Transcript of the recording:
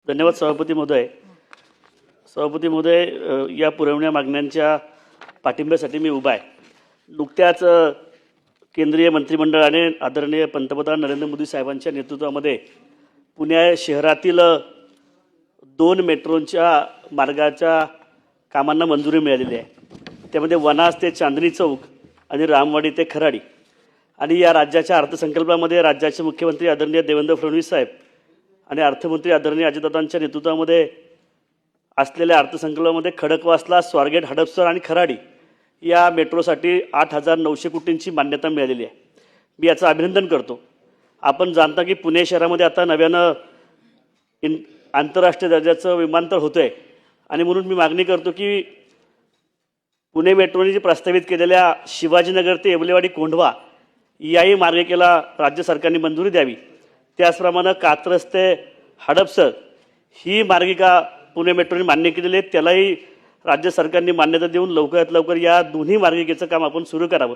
धन्यवाद सभापती महोदय. सभापती महोदय, या पुरवण्या मागण्यांच्या पाठिंब्यासाठी मी उभा आहे. नुकत्याच केंद्रीय मंत्रिमंडळाने आदरणीय पंतप्रधान नरेंद्र मोदी साहेबांच्या नेतृत्वामध्ये पुणे शहरातील 2 मेट्रोच्या मार्गाच्या कामांना मंजुरी मिळालेली आहे. त्यामध्ये वनाज ते चांदणी चौक आणि रामवाडी ते खराडी. आणि या राज्याच्या अर्थसंकल्पामध्ये राज्याचे मुख्यमंत्री आदरणीय देवेंद्र फडणवीस साहेब आणि अर्थमंत्री आदरणीय अजितदादांच्या नेतृत्वामध्ये असलेल्या अर्थसंकल्पामध्ये खडकवासला, स्वारगेट, हडपसर आणि खराडी या मेट्रोसाठी 8,900 कोटींची मान्यता मिळालेली आहे. मी याचं अभिनंदन करतो. आपण जाणता की पुणे शहरामध्ये आता नव्यानं आंतरराष्ट्रीय दर्जाचं विमानतळ होतं आहे आणि म्हणून मी मागणी करतो की पुणे मेट्रोने जी प्रस्तावित केलेल्या शिवाजीनगर ते येवलेवाडी कोंढवा याही मार्गिकेला राज्य सरकारने मंजुरी द्यावी. त्याचप्रमाणे कात्रज ते हडपसर ही मार्गिका पुणे मेट्रोने मान्य केलेली आहे, त्यालाही राज्य सरकारने मान्यता देऊन लवकरात लवकर या दोन्ही मार्गिकेचं काम आपण सुरू करावं.